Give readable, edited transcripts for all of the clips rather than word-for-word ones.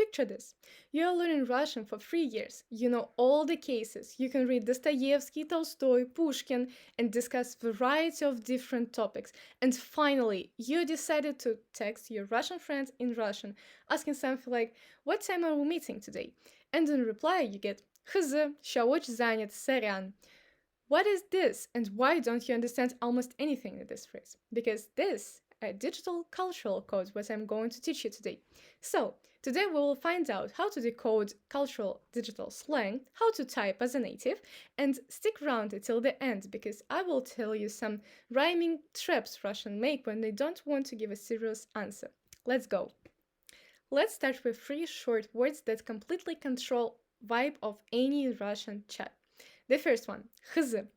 picture this. You're learning Russian for 3 years. You know all the cases. You can read Dostoevsky, Tolstoy, Pushkin, and discuss variety of different topics. And finally, you decided to text your Russian friend in Russian, asking something like, "What time are we meeting today?" And in reply, you get, "Хз, ща очень занят, сорян." What is this, and why don't you understand almost anything in this phrase? Because this a digital cultural code, what I'm going to teach you today. So, today we will find out how to decode cultural digital slang, how to type as a native, and stick around until the end because I will tell you some rhyming traps Russian make when they don't want to give a serious answer. Let's go. Let's start with 3 short words that completely control vibe of any Russian chat. The first one – хз.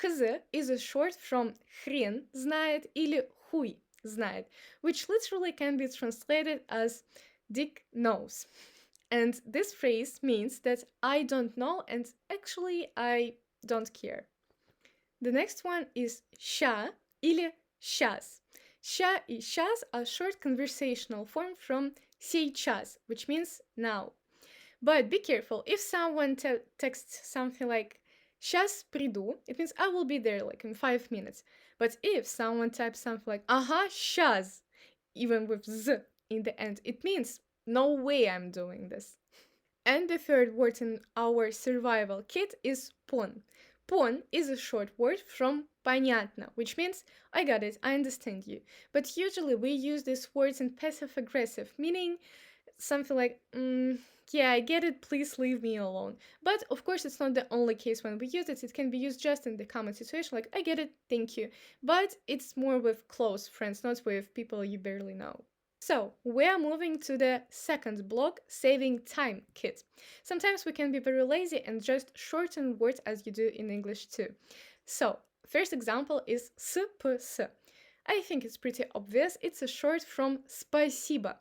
Хз is a short from хрен знает или хуй знает, which literally can be translated as dick knows. And this phrase means that I don't know and actually I don't care. The next one is ща или щас. Ща и щас are short conversational form from сейчас, which means now. But be careful, if someone texts something like "Сейчас приду," it means I will be there like in 5 minutes. But if someone types something like "Ага, сейчас," even with z in the end, it means no way I'm doing this. And the third word in our survival kit is pon. Pon is a short word from понятно, which means I got it, I understand you. But usually we use these words in passive aggressive, meaning something like, yeah, I get it, please leave me alone. But of course, it's not the only case when we use it. It can be used just in the common situation, like, I get it, thank you. But it's more with close friends, not with people you barely know. So, we are moving to the second block, saving time kit. Sometimes we can be very lazy and just shorten words as you do in English too. So, first example is сps. I think it's pretty obvious. It's a short from спасибо.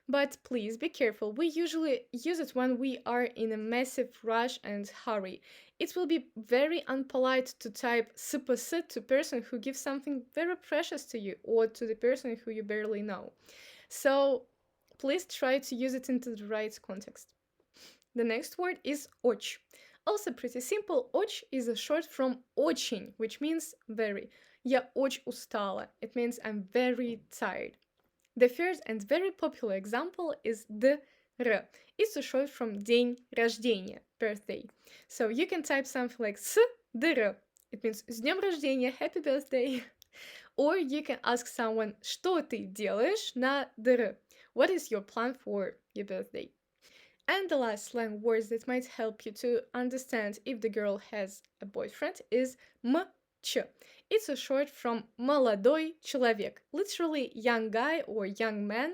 But please be careful, we usually use it when we are in a massive rush and hurry. It will be very unpolite to type sps to person who gives something very precious to you or to the person who you barely know. So please try to use it into the right context. The next word is оч. Also pretty simple. Оч is a short from очень, which means very. Я очень устала. It means I'm very tired. The first and very popular example is dr. It's a short from день рождения, birthday. So you can type something like с dr. It means с днем рождения, happy birthday. Or you can ask someone, что ты делаешь на dr? What is your plan for your birthday? And the last slang words that might help you to understand if the girl has a boyfriend is ch. It's a short from молодой человек, literally young guy or young man,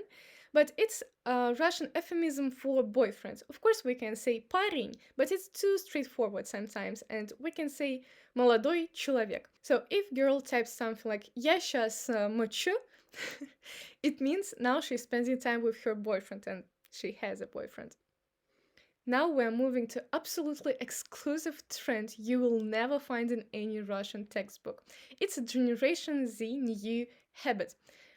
but it's a Russian euphemism for boyfriend. Of course, we can say парень, but it's too straightforward sometimes, and we can say молодой человек. So if girl types something like я сейчас мчу, it means now she's spending time with her boyfriend and she has a boyfriend. Now we're moving to absolutely exclusive trend you will never find in any Russian textbook. It's a Generation Z new habit.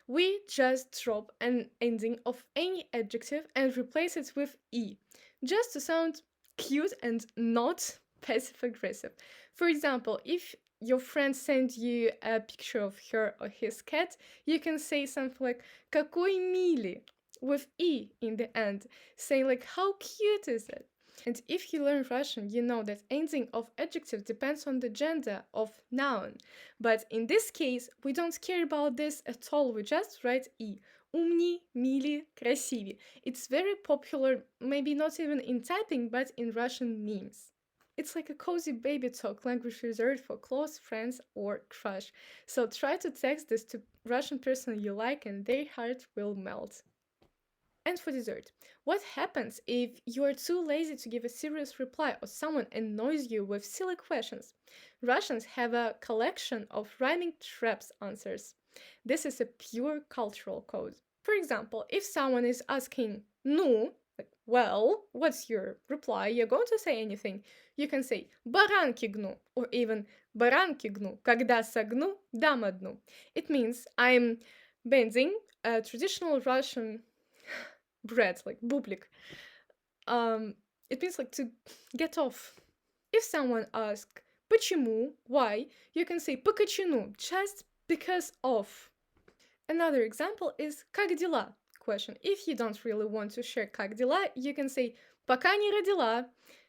We just drop an ending of any adjective and replace it with e, just to sound cute and not passive-aggressive. For example, if your friend sends you a picture of her or his cat, you can say something like «какой милый», with e in the end, saying like how cute is it? And if you learn Russian, you know that ending of adjective depends on the gender of noun. But in this case, we don't care about this at all, we just write e. Умный, милый, красивый. It's very popular, maybe not even in typing, but in Russian memes. It's like a cozy baby talk language reserved for close friends or crush. So try to text this to Russian person you like and their heart will melt. And for dessert, what happens if you are too lazy to give a serious reply or someone annoys you with silly questions? Russians have a collection of rhyming traps answers. This is a pure cultural code. For example, if someone is asking ну, like, well, what's your reply? You're going to say anything. You can say баранки гну, or even баранки гну, когда согну, дам одну. It means I'm bending a traditional Russian bread, like bublik, Um, it means like to get off. If someone asks почему, why, you can say покачину, just because of. Another example is как дела? Question. If you don't really want to share как дела, you can say пока не родила,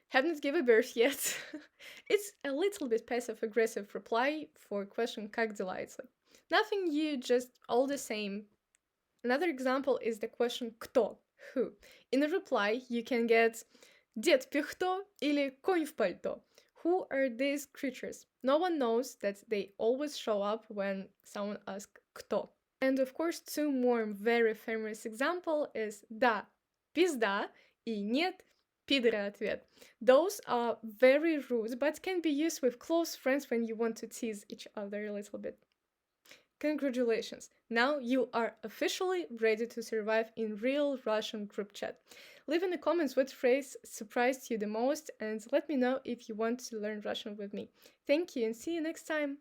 have not given birth yet. It's a little bit passive aggressive reply for question как дела. It's like nothing new, just all the same. Another example is the question кто? Who? In a reply, you can get дед пихто или конь в пальто. Who are these creatures? No one knows that they always show up when someone asks кто. And of course, two more very famous example is да, пизда и нет, пидора ответ. Those are very rude, but can be used with close friends when you want to tease each other a little bit. Congratulations! Now you are officially ready to survive in real Russian group chat. Leave in the comments what phrase surprised you the most and let me know if you want to learn Russian with me. Thank you and see you next time!